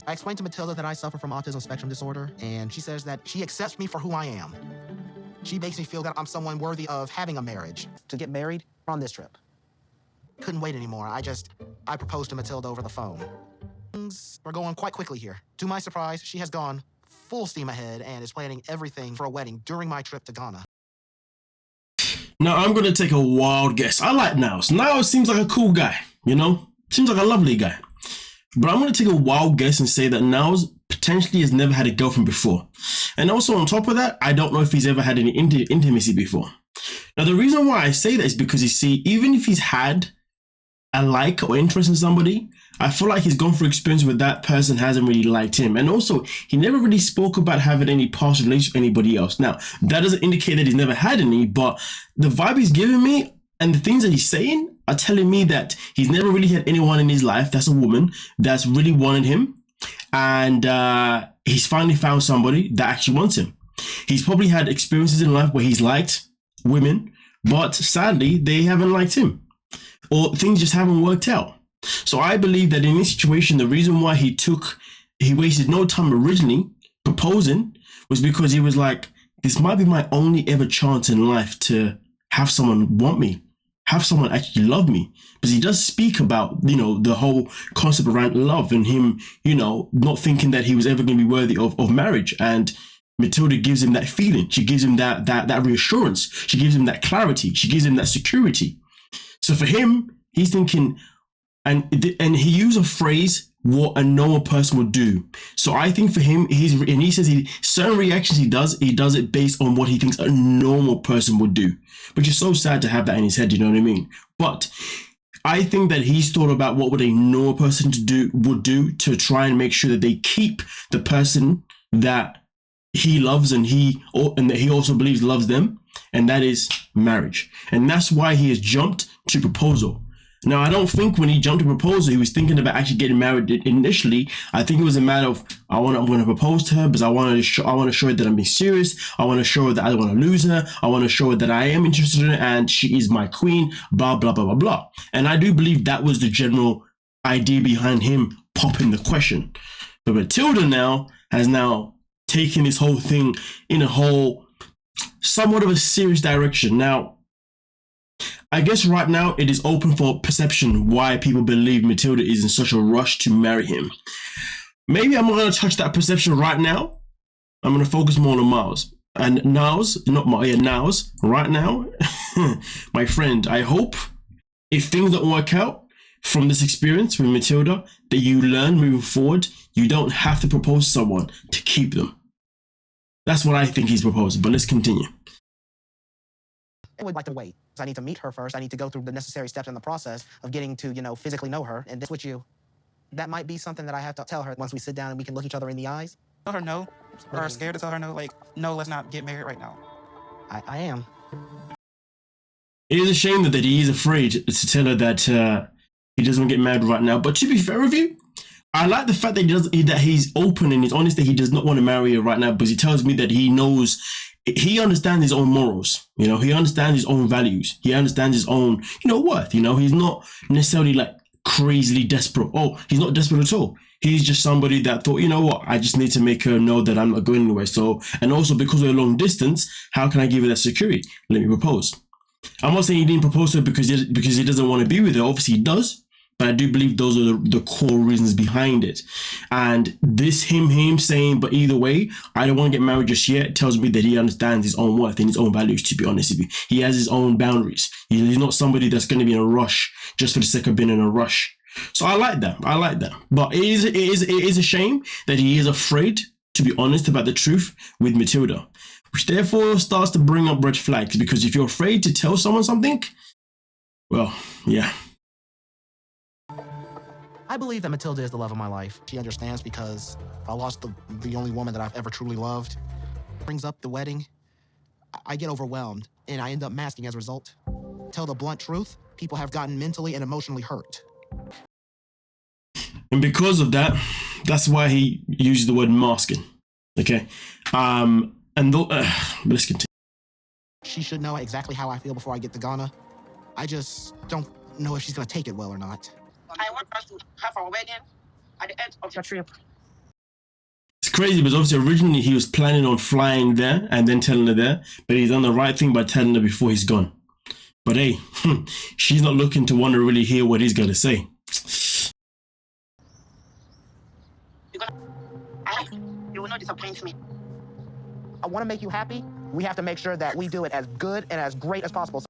I explained to Matilda that I suffer from autism spectrum disorder, and she says that she accepts me for who I am. She makes me feel that I'm someone worthy of having a marriage. To get married on this trip. Couldn't wait anymore. I proposed to Matilda over the phone. Things are going quite quickly here. To my surprise, she has gone full steam ahead and is planning everything for a wedding during my trip to Ghana. Now, I'm going to take a wild guess. I like Niles. Niles seems like a cool guy, you know? Seems like a lovely guy. But I'm going to take a wild guess and say that Niles potentially has never had a girlfriend before. And also on top of that, I don't know if he's ever had any intimacy before. Now, the reason why I say that is because, you see, even if he's had a like or interest in somebody, I feel like he's gone through experience where that person hasn't really liked him. And also, he never really spoke about having any past relationship with anybody else. Now, that doesn't indicate that he's never had any, but the vibe he's giving me and the things that he's saying are telling me that he's never really had anyone in his life that's a woman that's really wanted him. And he's finally found somebody that actually wants him. He's probably had experiences in life where he's liked women, but sadly, they haven't liked him. Or things just haven't worked out. So I believe that in this situation, the reason why he wasted no time originally proposing was because he was like, this might be my only ever chance in life to have someone want me, have someone actually love me. Because he does speak about, you know, the whole concept around love and him, you know, not thinking that he was ever going to be worthy of marriage. And Matilda gives him that feeling. She gives him that reassurance. She gives him that clarity. She gives him that security. So for him, he's thinking, and he used a phrase, what a normal person would do. So I think for him, he says certain reactions he does it based on what he thinks a normal person would do, which is so sad to have that in his head. You know what I mean? But I think that he's thought about what would a normal person would do to try and make sure that they keep the person that he loves and that he also believes loves them, and that is marriage. And that's why he has jumped to proposal. Now, I don't think when he jumped to proposal, he was thinking about actually getting married initially. I think it was a matter of, I'm going to propose to her because I want to show her that I'm being serious. I want to show her that I don't want to lose her. I want to show her that I am interested in her and she is my queen, blah, blah, blah, blah, blah. And I do believe that was the general idea behind him popping the question. But Matilda has taken this whole thing in a whole somewhat of a serious direction. Now, I guess right now it is open for perception why people believe Matilda is in such a rush to marry him. Maybe I'm not going to touch that perception right now. I'm going to focus more on Miles. And Niles right now, my friend, I hope if things don't work out from this experience with Matilda, that you learn moving forward, you don't have to propose to someone to keep them. That's what I think he's proposing, but let's continue. I would like to wait. I need to meet her first. I need to go through the necessary steps in the process of getting to, you know, physically know her. And this with you, that might be something that I have to tell her once we sit down and we can look each other in the eyes. Tell her no, or scared to tell her no, like, no, let's not get married right now. I am. It is a shame that he is afraid to tell her that he doesn't want to get married right now. But to be fair with you, I like the fact that he's open and he's honest that he does not want to marry her right now, because he tells me that he understands his own morals. You know, he understands his own values. He understands his own, worth. You know, he's not necessarily like crazily desperate. Oh, he's not desperate at all. He's just somebody that thought, you know what, I just need to make her know that I'm not going anywhere. So, and also because we're a long distance, how can I give her that security? Let me propose. I'm not saying he didn't propose to her because he doesn't want to be with her. Obviously he does. But I do believe those are the core reasons behind it. And this him saying, but either way, I don't want to get married just yet, tells me that he understands his own worth and his own values, to be honest with you. He has his own boundaries. He's not somebody that's going to be in a rush just for the sake of being in a rush. So I like that. But it is a shame that he is afraid to be honest about the truth with Matilda, which therefore starts to bring up red flags, because if you're afraid to tell someone something, well, yeah. I believe that Matilda is the love of my life. She understands, because I lost the only woman that I've ever truly loved. Brings up the wedding. I get overwhelmed, and I end up masking as a result. Tell the blunt truth, people have gotten mentally and emotionally hurt. And because of that, that's why he uses the word masking. Okay? Let's continue. She should know exactly how I feel before I get to Ghana. I just don't know if she's going to take it well or not. I want us to have our wedding at the end of the trip. crazy because obviously originally he was planning on flying there and then telling her there, but he's done the right thing by telling her before he's gone. But hey, she's not looking to want to really hear what he's gonna say. You will not disappoint me. I want to make you happy. We have to make sure that we do it as good and as great as possible.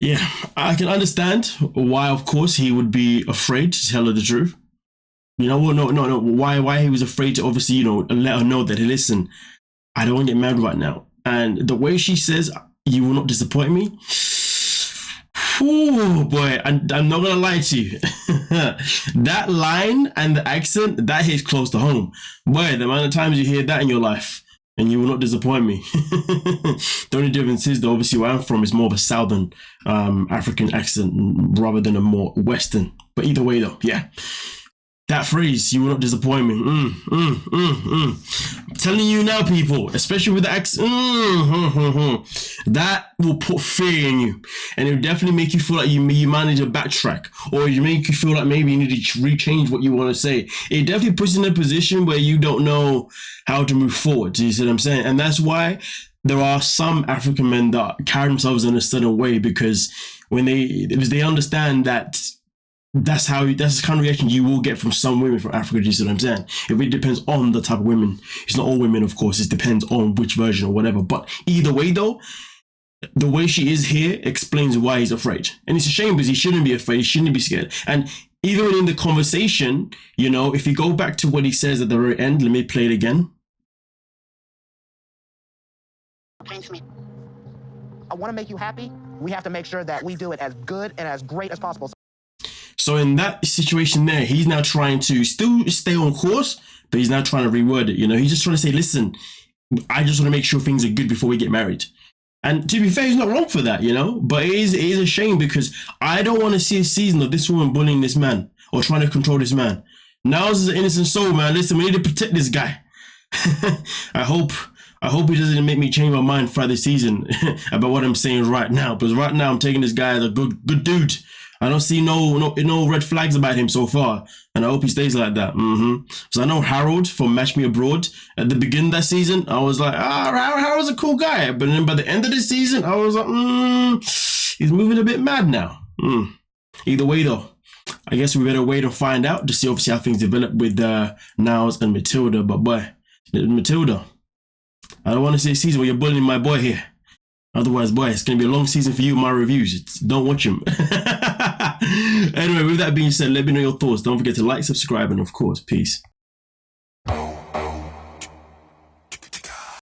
Yeah, I can understand why, of course, he would be afraid to tell her the truth. You know, well, no. Why he was afraid to obviously, you know, let her know that, hey, listen, I don't want to get married right now. And the way she says, you will not disappoint me. Oh boy, I'm not gonna lie to you. That line and the accent, that hits close to home. Boy, the amount of times you hear that in your life, and you will not disappoint me. The only difference is that obviously where I'm from is more of a southern African accent rather than a more western. But either way though, yeah. That phrase, you will not disappoint me. I'm telling you now, people, especially with the accent, that will put fear in you. And it will definitely make you feel like you might need to backtrack, or you make you feel like maybe you need to rechange what you want to say. It definitely puts you in a position where you don't know how to move forward. You see what I'm saying? And that's why there are some African men that carry themselves in a certain way, because because they understand that that's the kind of reaction you will get from some women from Africa. You see what I'm saying? It really depends on the type of women. It's not all women, of course. It depends on which version or whatever. But either way, though, the way she is here explains why he's afraid. And it's a shame because he shouldn't be afraid. He shouldn't be scared. And even in the conversation, you know, if you go back to what he says at the very end, let me play it again. I want to make you happy. We have to make sure that we do it as good and as great as possible. So in that situation there, he's now trying to still stay on course, but he's now trying to reword it. You know, he's just trying to say, listen, I just want to make sure things are good before we get married. And to be fair, he's not wrong for that, you know, but it is a shame because I don't want to see a season of this woman bullying this man or trying to control this man. Niles is an innocent soul, man. Listen, we need to protect this guy. I hope he doesn't make me change my mind throughout the season about what I'm saying right now, because right now I'm taking this guy as a good dude. I don't see no red flags about him so far, and I hope he stays like that. So I know Harold from Match Me Abroad, at the beginning of that season, I was like, Harold's a cool guy. But then by the end of the season, I was like, he's moving a bit mad now. Either way though, I guess we better wait and find out to see obviously how things develop with Niles and Matilda. But boy, Matilda, I don't want to see a season where you're bullying my boy here. Otherwise, boy, it's going to be a long season for you and my reviews. Don't watch them. Anyway, with that being said, let me know your thoughts. Don't forget to like, subscribe, and of course, peace.